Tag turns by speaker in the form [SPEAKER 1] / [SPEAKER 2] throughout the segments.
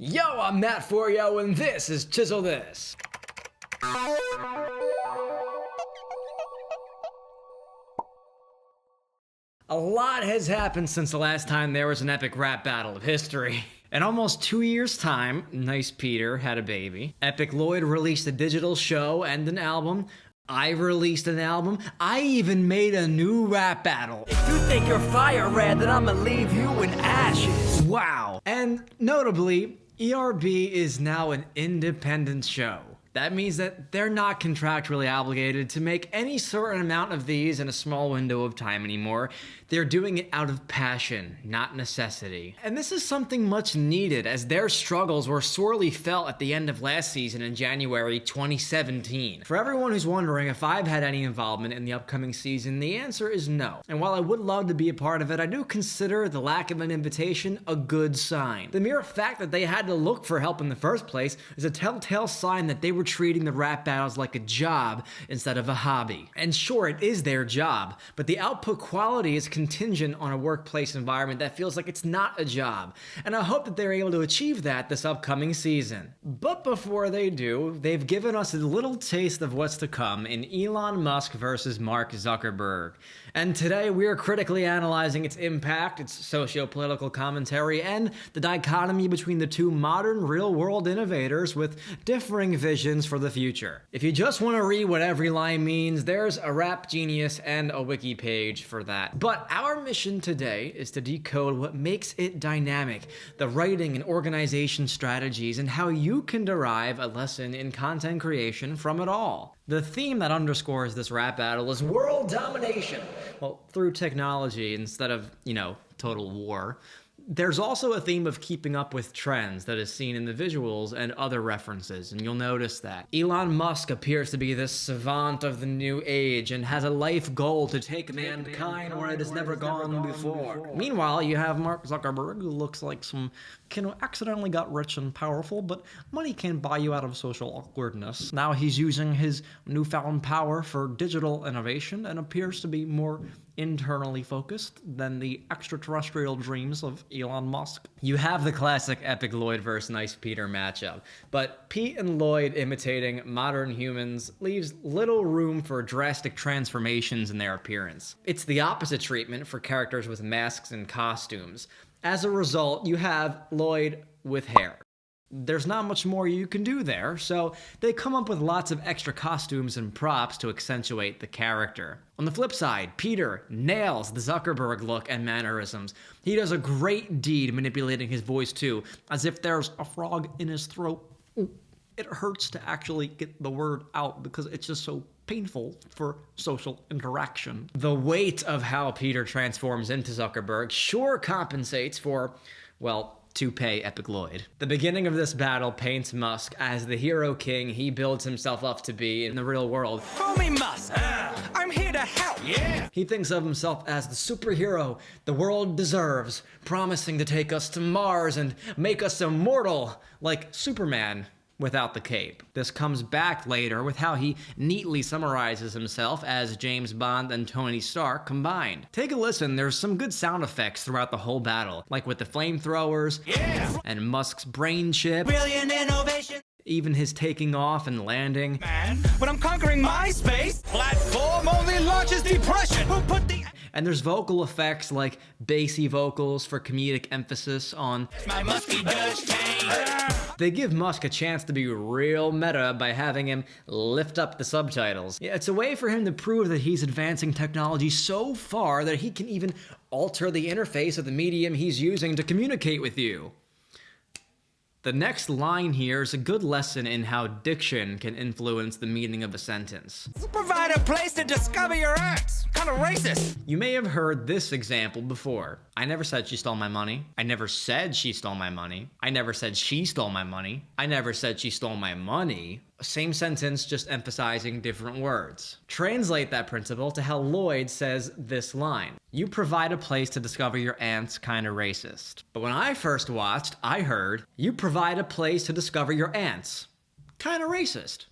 [SPEAKER 1] Yo, I'm Mat4yo, and this is Chisel This. A lot has happened since the last time there was an epic rap battle of history. In almost 2 years' time, Nice Peter had a baby. Epic Lloyd released a digital show and an album. I released an album. I even made a new rap battle.
[SPEAKER 2] If you think you're fire red, then I'ma leave you in ashes.
[SPEAKER 1] Wow. And notably, ERB is now an independent show. That means that they're not contractually obligated to make any certain amount of these in a small window of time anymore. They're doing it out of passion, not necessity. And this is something much needed, as their struggles were sorely felt at the end of last season in January 2017. For everyone who's wondering if I've had any involvement in the upcoming season, the answer is no. And while I would love to be a part of it, I do consider the lack of an invitation a good sign. The mere fact that they had to look for help in the first place is a telltale sign that they were treating the rap battles like a job instead of a hobby. And sure, it is their job, but the output quality is contingent on a workplace environment that feels like it's not a job. And I hope that they're able to achieve that this upcoming season. But before they do, they've given us a little taste of what's to come in Elon Musk versus Mark Zuckerberg. And today we are critically analyzing its impact, its socio-political commentary, and the dichotomy between the two modern real-world innovators with differing visions for the future. If you just want to read what every line means, there's a Rap Genius and a wiki page for that. But our mission today is to decode what makes it dynamic, the writing and organization strategies, and how you can derive a lesson in content creation from it all. The theme that underscores this rap battle is world domination. Well, through technology instead of, total war. There's also a theme of keeping up with trends that is seen in the visuals and other references, and you'll notice that. Elon Musk appears to be this savant of the new age and has a life goal to take mankind where it has never gone before. Meanwhile, you have Mark Zuckerberg, who looks like some kid who accidentally got rich and powerful, but money can buy you out of social awkwardness. Now he's using his newfound power for digital innovation and appears to be more internally focused than the extraterrestrial dreams of Elon Musk. You have the classic epic Lloyd versus Nice Peter matchup, but Pete and Lloyd imitating modern humans leaves little room for drastic transformations in their appearance. It's the opposite treatment for characters with masks and costumes. As a result, you have Lloyd with hair. There's not much more you can do there, so they come up with lots of extra costumes and props to accentuate the character. On the flip side, Peter nails the Zuckerberg look and mannerisms. He does a great deed manipulating his voice too, as if there's a frog in his throat. It hurts to actually get the word out because it's just so painful for social interaction. The weight of how Peter transforms into Zuckerberg sure compensates for, toupee epic Lloyd. The beginning of this battle paints Musk as the hero king he builds himself up to be in the real world.
[SPEAKER 2] Call me Musk. I'm here to help. Yeah.
[SPEAKER 1] He thinks of himself as the superhero the world deserves, promising to take us to Mars and make us immortal, like Superman without the cape. This comes back later with how he neatly summarizes himself as James Bond and Tony Stark combined. Take a listen, there's some good sound effects throughout the whole battle, like with the flamethrowers, and Musk's brain chip,
[SPEAKER 2] Brilliant innovation.
[SPEAKER 1] even his taking off and landing.
[SPEAKER 2] Man, when I'm conquering my space, platform only launches depression. Who put the...
[SPEAKER 1] And there's vocal effects like bassy vocals for comedic emphasis on
[SPEAKER 2] My musky Dutch cane.
[SPEAKER 1] They give Musk a chance to be real meta by having him lift up the subtitles. Yeah, it's a way for him to prove that he's advancing technology so far that he can even alter the interface of the medium he's using to communicate with you. The next line here is a good lesson in how diction can influence the meaning of a sentence.
[SPEAKER 2] Provide a place to discover your acts. Kind of racist.
[SPEAKER 1] You may have heard this example before. I never said she stole my money. I never said she stole my money. I never said she stole my money. I never said she stole my money. Same sentence, just emphasizing different words. Translate that principle to how Lloyd says this line. You provide a place to discover your aunt's kinda racist. But when I first watched, I heard, you provide a place to discover your aunt's kinda racist.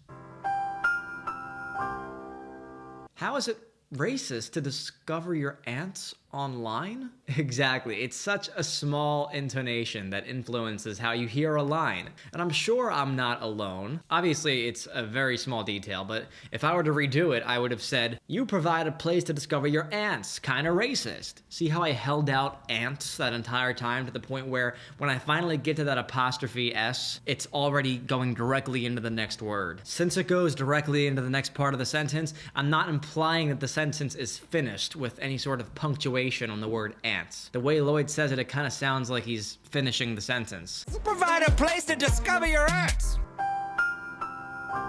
[SPEAKER 1] How is it racist to discover your aunt's online? Exactly. It's such a small intonation that influences how you hear a line. And I'm sure I'm not alone. Obviously, it's a very small detail, but if I were to redo it, I would have said, "You provide a place to discover your ants." Kinda racist. See how I held out ants that entire time to the point where when I finally get to that apostrophe S, it's already going directly into the next word. Since it goes directly into the next part of the sentence, I'm not implying that the sentence is finished with any sort of punctuation on the word ants. The way Lloyd says it, it kind of sounds like he's finishing the sentence.
[SPEAKER 2] Provide a place to discover your ants.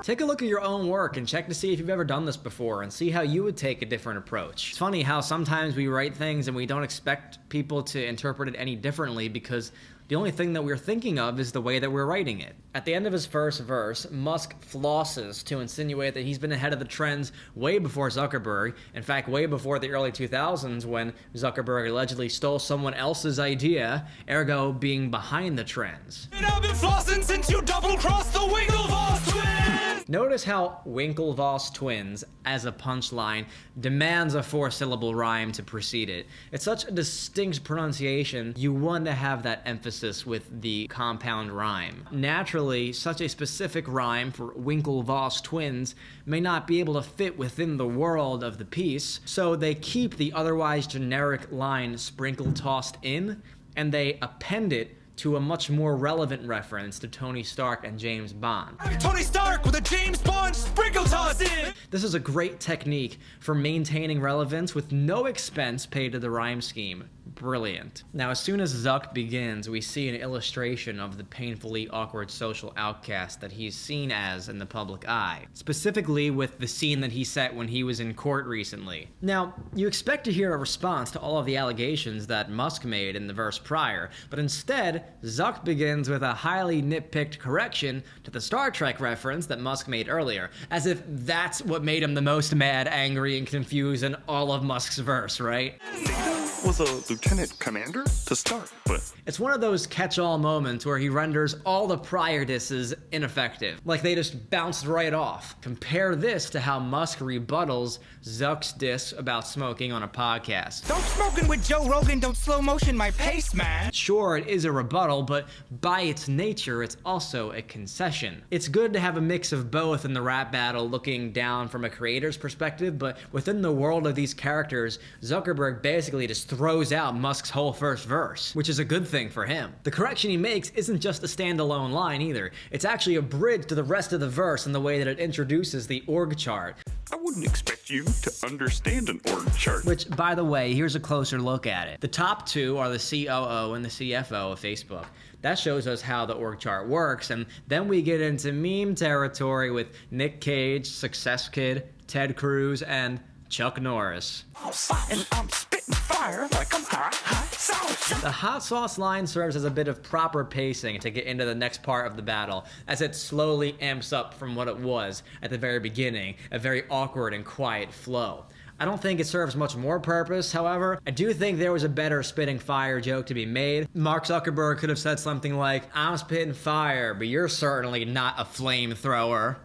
[SPEAKER 1] Take a look at your own work and check to see if you've ever done this before and see how you would take a different approach. It's funny how sometimes we write things and we don't expect people to interpret it any differently because the only thing that we're thinking of is the way that we're writing it. At the end of his first verse, Musk flosses to insinuate that he's been ahead of the trends way before Zuckerberg. In fact, way before the early 2000s when Zuckerberg allegedly stole someone else's idea, ergo being behind the trends.
[SPEAKER 2] And I've been flossing since you double-crossed the Winklevoss twins!
[SPEAKER 1] Notice how Winklevoss twins, as a punchline, demands a 4-syllable rhyme to precede it. It's such a distinct pronunciation, you want to have that emphasis with the compound rhyme. Naturally, such a specific rhyme for Winklevoss twins may not be able to fit within the world of the piece, so they keep the otherwise generic line sprinkle tossed in, and they append it to a much more relevant reference to Tony Stark and James Bond.
[SPEAKER 2] I'm Tony Stark with a James Bond sprinkle toss in!
[SPEAKER 1] This is a great technique for maintaining relevance with no expense paid to the rhyme scheme. Brilliant. Now, as soon as Zuck begins, we see an illustration of the painfully awkward social outcast that he's seen as in the public eye, specifically with the scene that he set when he was in court recently. Now, you expect to hear a response to all of the allegations that Musk made in the verse prior, but instead, Zuck begins with a highly nitpicked correction to the Star Trek reference that Musk made earlier, as if that's what made him the most mad, angry, and confused in all of Musk's verse, right?
[SPEAKER 3] Was a lieutenant commander to start, but
[SPEAKER 1] it's one of those catch-all moments where he renders all the prior disses ineffective, like they just bounced right off. Compare this to how Musk rebuttals Zuck's diss about smoking on a podcast.
[SPEAKER 2] Don't smoking with Joe Rogan, don't slow motion my pace, man!
[SPEAKER 1] Sure, it is a rebuttal, but by its nature, it's also a concession. It's good to have a mix of both in the rap battle, looking down from a creator's perspective, but within the world of these characters, Zuckerberg basically just throws out Musk's whole first verse, which is a good thing for him. The correction he makes isn't just a standalone line either. It's actually a bridge to the rest of the verse in the way that it introduces the org chart.
[SPEAKER 3] I wouldn't expect you to understand an org chart.
[SPEAKER 1] Which, by the way, here's a closer look at it. The top two are the COO and the CFO of Facebook. That shows us how the org chart works, and then we get into meme territory with Nick Cage, Success Kid, Ted Cruz, and Chuck Norris.
[SPEAKER 2] I'm spitting fire like I'm hot sauce.
[SPEAKER 1] The hot sauce line serves as a bit of proper pacing to get into the next part of the battle, as it slowly amps up from what it was at the very beginning, a very awkward and quiet flow. I don't think it serves much more purpose, however. I do think there was a better spitting fire joke to be made. Mark Zuckerberg could have said something like, "I'm spitting fire, but you're certainly not a flamethrower."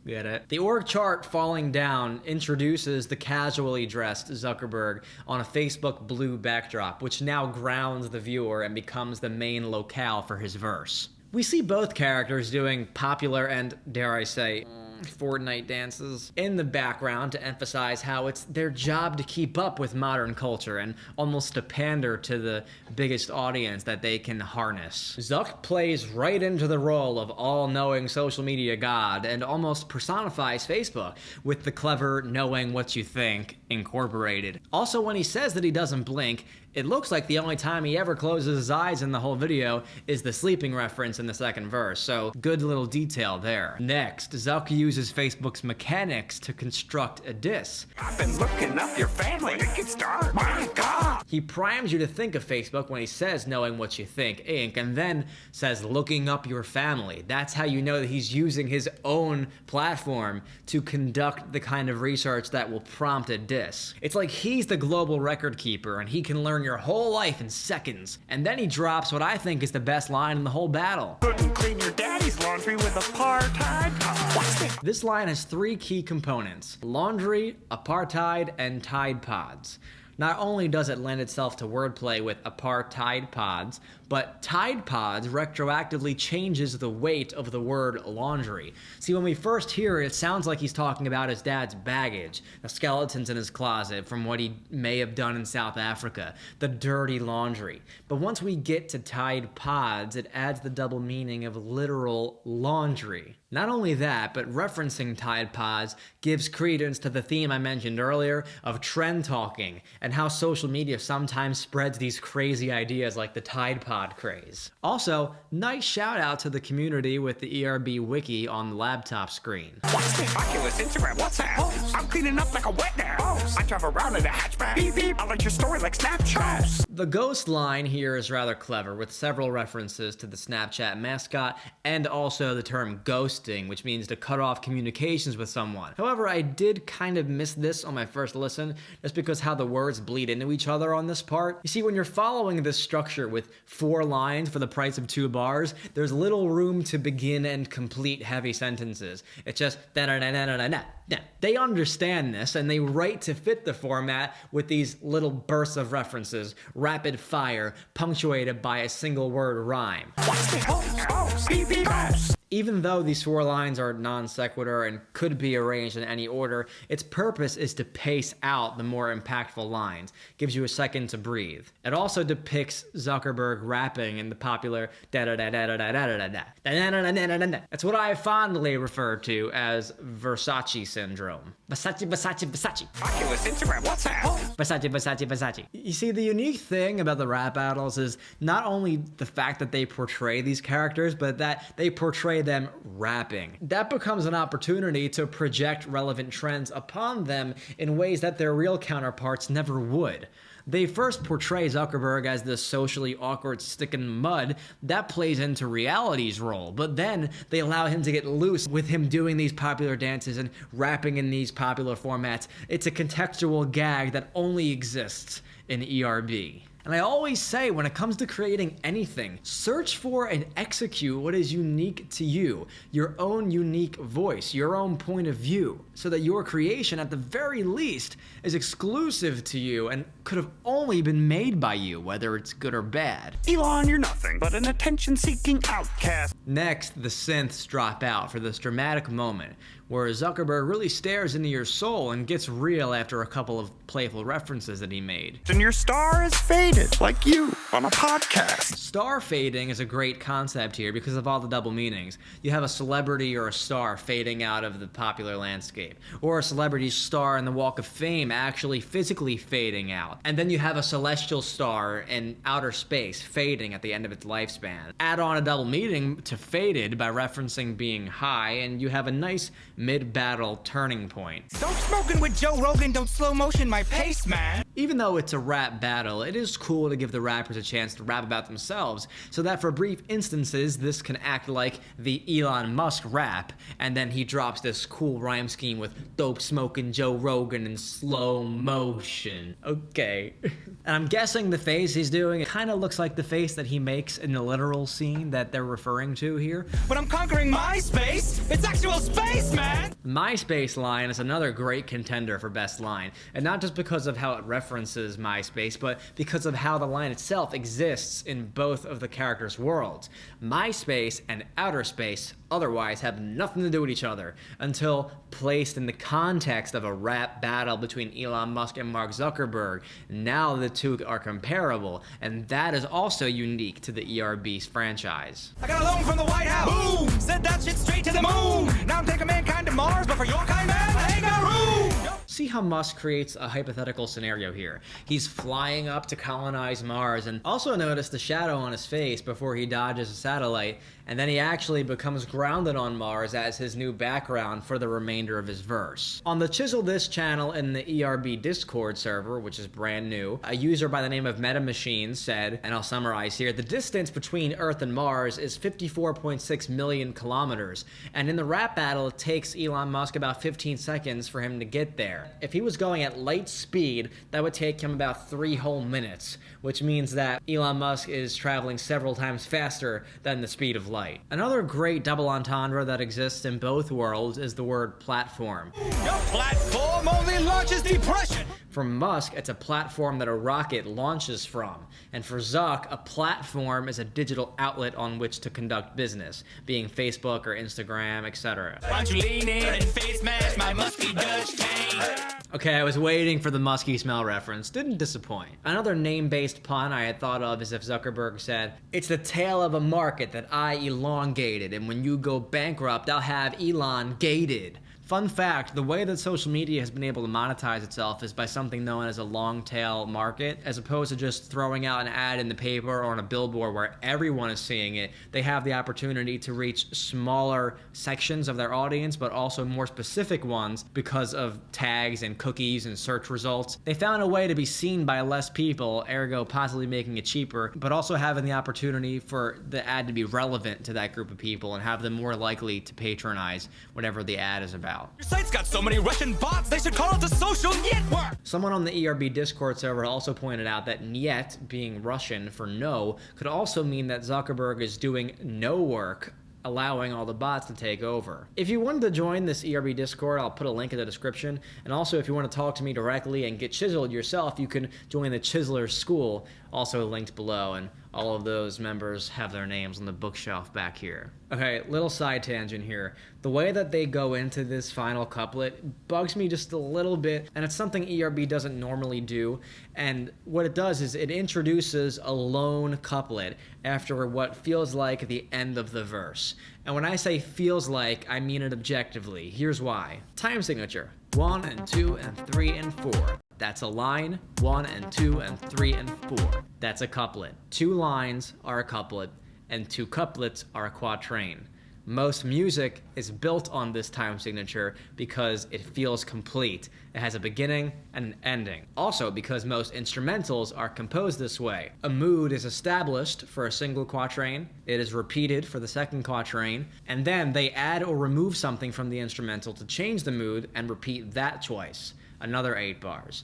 [SPEAKER 1] Get it? The org chart falling down introduces the casually dressed Zuckerberg on a Facebook blue backdrop, which now grounds the viewer and becomes the main locale for his verse. We see both characters doing popular and, dare I say, Fortnite dances in the background to emphasize how it's their job to keep up with modern culture and almost to pander to the biggest audience that they can harness. Zuck plays right into the role of all-knowing social media god and almost personifies Facebook with the clever knowing what you think incorporated. Also, when he says that he doesn't blink, it looks like the only time he ever closes his eyes in the whole video is the sleeping reference in the second verse, so good little detail there. Next, Zuck uses Facebook's mechanics to construct a diss.
[SPEAKER 2] I've been looking up your family to get started. My God!
[SPEAKER 1] He primes you to think of Facebook when he says knowing what you think, Inc., and then says looking up your family. That's how you know that he's using his own platform to conduct the kind of research that will prompt a diss. It's like he's the global record keeper and he can learn your whole life in seconds. And then he drops what I think is the best line in the whole battle.
[SPEAKER 2] Couldn't clean your daddy's laundry with apartheid.
[SPEAKER 1] This line has three key components: laundry, apartheid, and Tide Pods. Not only does it lend itself to wordplay with apartheid pods, but Tide Pods retroactively changes the weight of the word laundry. See, when we first hear it, it sounds like he's talking about his dad's baggage, the skeletons in his closet from what he may have done in South Africa, the dirty laundry. But once we get to Tide Pods, it adds the double meaning of literal laundry. Not only that, but referencing Tide Pods gives credence to the theme I mentioned earlier of trend talking and how social media sometimes spreads these crazy ideas like the Tide Pod craze. Also, nice shout out to the community with the ERB wiki on the laptop screen.
[SPEAKER 3] What's this? Oculus, Instagram, WhatsApp. I'm cleaning up like a wet nap. I drive around in a hatchback. Beep, beep. I like your story like Snapchat.
[SPEAKER 1] The ghost line here is rather clever, with several references to the Snapchat mascot and also the term ghosting, which means to cut off communications with someone. However, I did kind of miss this on my first listen, just because how the words bleed into each other on this part. You see, when you're following this structure with 4 lines for the price of 2 bars, there's little room to begin and complete heavy sentences. It's just da-da-da-da-da-da. They understand this, and they write to fit the format with these little bursts of references, rapid fire, punctuated by a single word rhyme. Even though these 4 lines are non sequitur and could be arranged in any order, its purpose is to pace out the more impactful lines, gives you a second to breathe. It also depicts Zuckerberg rapping in the popular da-da-da-da-da-da-da-da-da. That's what I fondly refer to as Versace Syndrome. Versace, Versace, Versace.
[SPEAKER 3] Oculus, Instagram, WhatsApp.
[SPEAKER 1] Versace, Versace, Versace. You see, the unique thing about the rap battles is not only the fact that they portray these characters, but that they portray them rapping. That becomes an opportunity to project relevant trends upon them in ways that their real counterparts never would. They first portray Zuckerberg as this socially awkward stick in mud that plays into reality's role, but then they allow him to get loose with him doing these popular dances and rapping in these popular formats. It's a contextual gag that only exists in ERB. And I always say, when it comes to creating anything, search for and execute what is unique to you, your own unique voice, your own point of view, so that your creation, at the very least, is exclusive to you and could have only been made by you, whether it's good or bad.
[SPEAKER 3] Elon, you're nothing but an attention-seeking outcast.
[SPEAKER 1] Next, the synths drop out for this dramatic moment, where Zuckerberg really stares into your soul and gets real after a couple of playful references that he made.
[SPEAKER 3] And your star is faded, like you, on a podcast.
[SPEAKER 1] Star fading is a great concept here because of all the double meanings. You have a celebrity or a star fading out of the popular landscape, or a celebrity star in the Walk of Fame actually physically fading out. And then you have a celestial star in outer space fading at the end of its lifespan. Add on a double meaning to faded by referencing being high, and you have a nice mid-battle turning point.
[SPEAKER 2] Don't smoking with Joe Rogan, don't slow motion my pace, man.
[SPEAKER 1] Even though it's a rap battle, it is cool to give the rappers a chance to rap about themselves, so that for brief instances, this can act like the Elon Musk rap, and then he drops this cool rhyme scheme with dope smoking Joe Rogan in slow motion. Okay. And I'm guessing the face he's doing, it kind of looks like the face that he makes in the literal scene that they're referring to here.
[SPEAKER 2] When I'm conquering my space, it's actual space, man.
[SPEAKER 1] MySpace line is another great contender for best line, and not just because of how it references MySpace, but because of how the line itself exists in both of the characters' worlds. MySpace and outer space otherwise have nothing to do with each other until placed in the context of a rap battle between Elon Musk and Mark Zuckerberg. Now the two are comparable, and that is also unique to the ERB's franchise.
[SPEAKER 2] I got a loan from the White House. Boom! Sent that shit straight to the moon. Now I'm taking mankind to Mars, but for your kind, man, I ain't got room.
[SPEAKER 1] See how Musk creates a hypothetical scenario here. He's flying up to colonize Mars, and also notice the shadow on his face before he dodges a satellite, and then he actually becomes grounded on Mars as his new background for the remainder of his verse. On the Chisel This channel in the ERB Discord server, which is brand new, a user by the name of MetaMachine said, and I'll summarize here, the distance between Earth and Mars is 54.6 million kilometers, and in the rap battle it takes Elon Musk about 15 seconds for him to get there. If he was going at light speed, that would take him about 3 whole minutes, which means that Elon Musk is traveling several times faster than the speed of light. Another great double entendre that exists in both worlds is the word platform.
[SPEAKER 2] Your platform only launches depression.
[SPEAKER 1] For Musk, it's a platform that a rocket launches from. And for Zuck, a platform is a digital outlet on which to conduct business, being Facebook or Instagram, etc.
[SPEAKER 2] Why don't you lean in and face mash my musky Dutch cane?
[SPEAKER 1] Okay, I was waiting for the musky smell reference. Didn't disappoint. Another name-based pun I had thought of is if Zuckerberg said, "It's the tail of a market that I elongated, and when you go bankrupt, I'll have Elon gated." Fun fact, the way that social media has been able to monetize itself is by something known as a long tail market. As opposed to just throwing out an ad in the paper or on a billboard where everyone is seeing it, they have the opportunity to reach smaller sections of their audience, but also more specific ones because of tags and cookies and search results. They found a way to be seen by less people, ergo possibly making it cheaper, but also having the opportunity for the ad to be relevant to that group of people and have them more likely to patronize whatever the ad is about.
[SPEAKER 2] Your site's got so many Russian bots, they should call it the social network.
[SPEAKER 1] Someone on the ERB Discord server also pointed out that "niet" being Russian for no could also mean that Zuckerberg is doing no work, allowing all the bots to take over. If you wanted to join this ERB Discord, I'll put a link in the description. And also, if you want to talk to me directly and get chiseled yourself, you can join the Chiseler School, also linked below. And all of those members have their names on the bookshelf back here. Okay, little side tangent here. The way that they go into this final couplet bugs me just a little bit, and it's something ERB doesn't normally do. And what it does is it introduces a lone couplet after what feels like the end of the verse. And when I say feels like, I mean it objectively. Here's why. Time signature. 1 and 2 and 3 and 4. That's a line. 1 and 2 and 3 and 4. That's a couplet. 2 lines are a couplet, and 2 couplets are a quatrain. Most music is built on this time signature because it feels complete. It has a beginning and an ending. Also, because most instrumentals are composed this way. A mood is established for a single quatrain, it is repeated for the second quatrain, and then they add or remove something from the instrumental to change the mood and repeat that twice. Another 8 bars.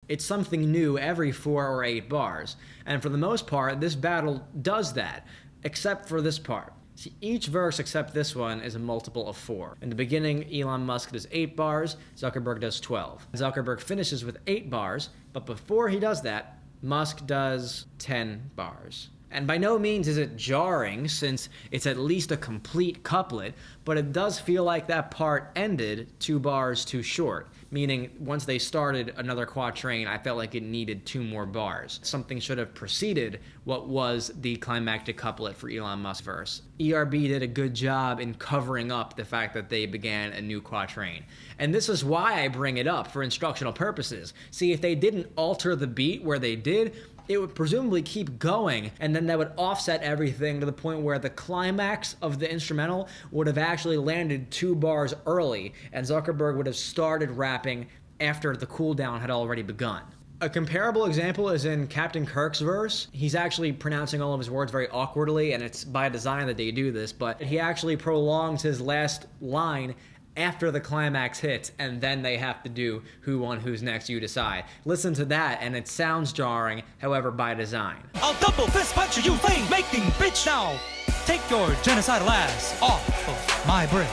[SPEAKER 1] It's something new every 4 or 8 bars, and for the most part, this battle does that, except for this part. See, each verse except this one is a multiple of 4. In the beginning, Elon Musk does 8 bars, Zuckerberg does 12. Zuckerberg finishes with 8 bars, but before he does that, Musk does 10 bars. And by no means is it jarring, since it's at least a complete couplet, but it does feel like that part ended 2 bars too short. Meaning, once they started another quatrain, I felt like it needed 2 more bars. Something should have preceded what was the climactic couplet for Elon Musk's verse. ERB did a good job in covering up the fact that they began a new quatrain. And this is why I bring it up for instructional purposes. See, if they didn't alter the beat where they did, it would presumably keep going, and then that would offset everything to the point where the climax of the instrumental would have actually landed 2 bars early, and Zuckerberg would have started rapping after the cooldown had already begun. A comparable example is in Captain Kirk's verse. He's actually pronouncing all of his words very awkwardly, and it's by design that they do this, but he actually prolongs his last line after the climax hits, and then they have to do who won, who's next, you decide. Listen to that, and it sounds jarring, however, by design.
[SPEAKER 2] I'll double fist punch you, flame making bitch now. Take your genocidal ass off of my brain.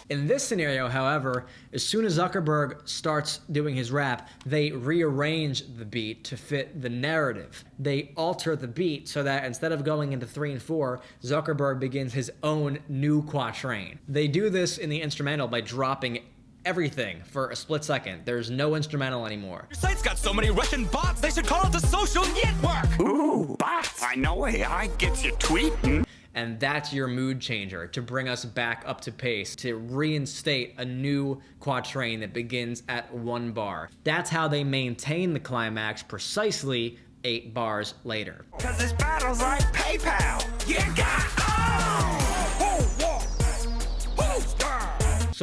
[SPEAKER 2] In this scenario, however, as soon as Zuckerberg starts doing his rap, they rearrange the beat to fit the narrative. They alter the beat so that instead of going into 3 and 4, Zuckerberg begins his own new quatrain. They do this in the instrumental by dropping everything for a split second. There's no instrumental anymore. Your site's got so many Russian bots, they should call it the social network.
[SPEAKER 3] Ooh, bots. I know AI gets you tweeting.
[SPEAKER 1] And that's your mood changer to bring us back up to pace, to reinstate a new quatrain that begins at 1 bar. That's how they maintain the climax precisely
[SPEAKER 2] 8 bars later.
[SPEAKER 3] Cause this battle's like PayPal. You got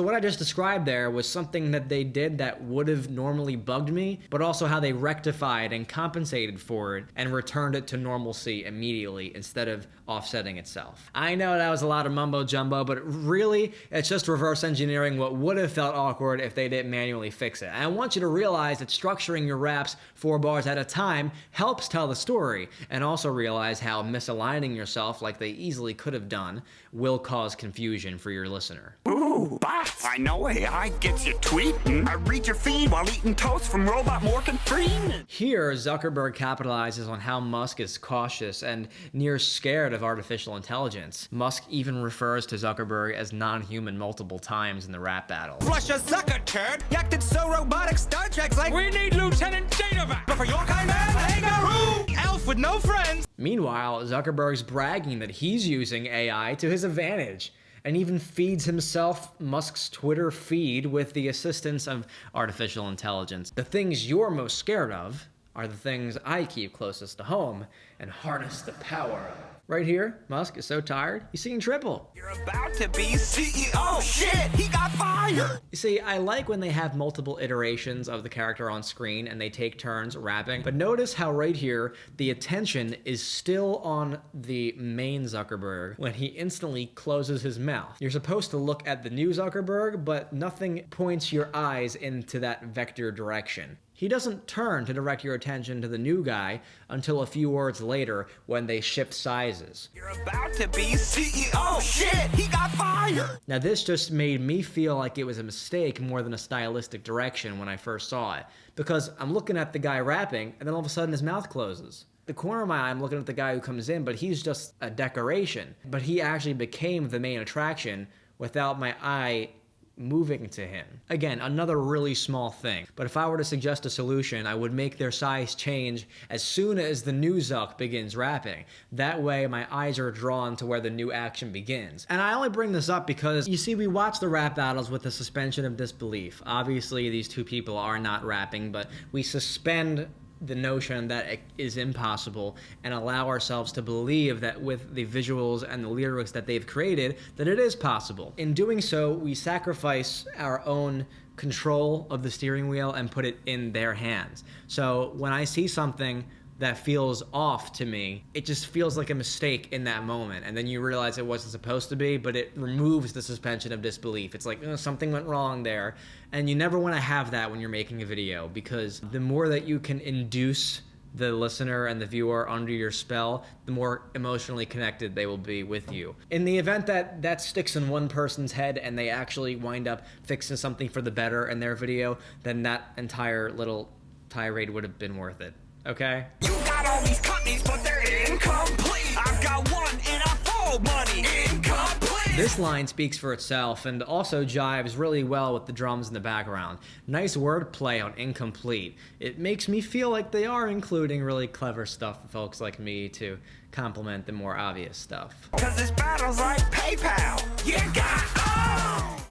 [SPEAKER 2] So what I just described there was something that they did that would have normally bugged me, but also how they rectified and compensated for it and returned it to normalcy immediately instead of offsetting itself. I know that was a lot of mumbo jumbo, but really, it's just reverse engineering what would have felt awkward if they didn't manually fix it. And I want you to realize that structuring your raps 4 bars at a time helps tell the story, and also realize how misaligning yourself like they easily could have done will cause confusion for your listener.
[SPEAKER 3] Ooh, bots. I know AI gets you tweeting. I read your feed while eating toast from Robot Morgan Freeman.
[SPEAKER 2] Here, Zuckerberg capitalizes on how Musk is cautious and near scared of artificial intelligence. Musk even refers to Zuckerberg as non-human multiple times in the rap battle.
[SPEAKER 4] Flush a sucker turd. You acted so robotic, Star Trek's like, we need Lieutenant Datavac. But for your kind man, kangaroo! Elf with no friends.
[SPEAKER 2] Meanwhile, Zuckerberg's bragging that he's using AI to his advantage, and even feeds himself Musk's Twitter feed with the assistance of artificial intelligence. The things you're most scared of are the things I keep closest to home and harness the power of. Right here, Musk is so tired, he's singing triple.
[SPEAKER 3] You're about to be CEO. Shit, he got fired.
[SPEAKER 2] You see, I like when they have multiple iterations of the character on screen and they take turns rapping, but notice how right here, the attention is still on the main Zuckerberg when he instantly closes his mouth. You're supposed to look at the new Zuckerberg, but nothing points your eyes into that vector direction. He doesn't turn to direct your attention to the new guy until a few words later when they shift sizes.
[SPEAKER 3] You're about to be CEO. Shit, he got fired.
[SPEAKER 2] Now this just made me feel like it was a mistake more than a stylistic direction when I first saw it, because I'm looking at the guy rapping and then all of a sudden his mouth closes. The corner of my eye, I'm looking at the guy who comes in, but he's just a decoration. But he actually became the main attraction without my eye moving to him. Again, another really small thing, but if I were to suggest a solution, I would make their size change as soon as the new Zuck begins rapping. That way my eyes are drawn to where the new action begins. And I only bring this up because, you see, we watch the rap battles with the suspension of disbelief. Obviously, these two people are not rapping, but we suspend the notion that it is impossible and allow ourselves to believe that with the visuals and the lyrics that they've created, that it is possible. In doing so, we sacrifice our own control of the steering wheel and put it in their hands. So when I see something that feels off to me, it just feels like a mistake in that moment. And then you realize it wasn't supposed to be, but it removes the suspension of disbelief. It's like, something went wrong there. And you never want to have that when you're making a video, because the more that you can induce the listener and the viewer under your spell, the more emotionally connected they will be with you. In the event that that sticks in one person's head and they actually wind up fixing something for the better in their video, then that entire little tirade would have been worth it. Okay?
[SPEAKER 3] You got all these companies, but they're incomplete. I've got one and I fold money. Incomplete.
[SPEAKER 2] This line speaks for itself and also jives really well with the drums in the background. Nice wordplay on incomplete. It makes me feel like they are including really clever stuff for folks like me to complement the more obvious stuff.
[SPEAKER 3] Cause this battle's like PayPal. You got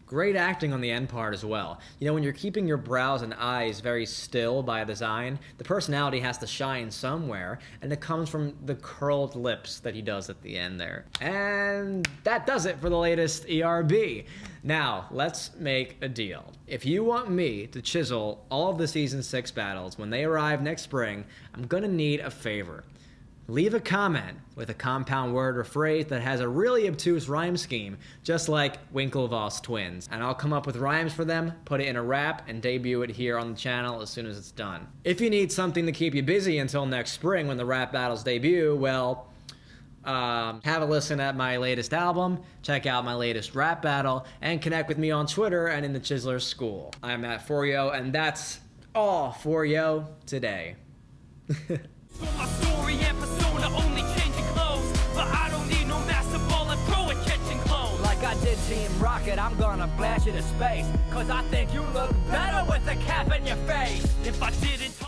[SPEAKER 2] Great acting on the end part as well. You know, when you're keeping your brows and eyes very still by design, the personality has to shine somewhere, and it comes from the curled lips that he does at the end there. And that does it for the latest ERB. Now, let's make a deal. If you want me to chisel all of the Season 6 battles when they arrive next spring, I'm gonna need a favor. Leave a comment with a compound word or phrase that has a really obtuse rhyme scheme, just like Winklevoss twins. And I'll come up with rhymes for them, put it in a rap, and debut it here on the channel as soon as it's done. If you need something to keep you busy until next spring when the rap battles debut, well, have a listen at my latest album, check out my latest rap battle, and connect with me on Twitter and in the Chiseler's School. I'm Mat4yo, and that's all for yo today.
[SPEAKER 5] So my story and persona only changing clothes, but I don't need no master ball and throw it catching clothes.
[SPEAKER 6] Like I did Team Rocket, I'm gonna blast you to space, cause I think you look better with a cap in your face.
[SPEAKER 5] If I didn't talk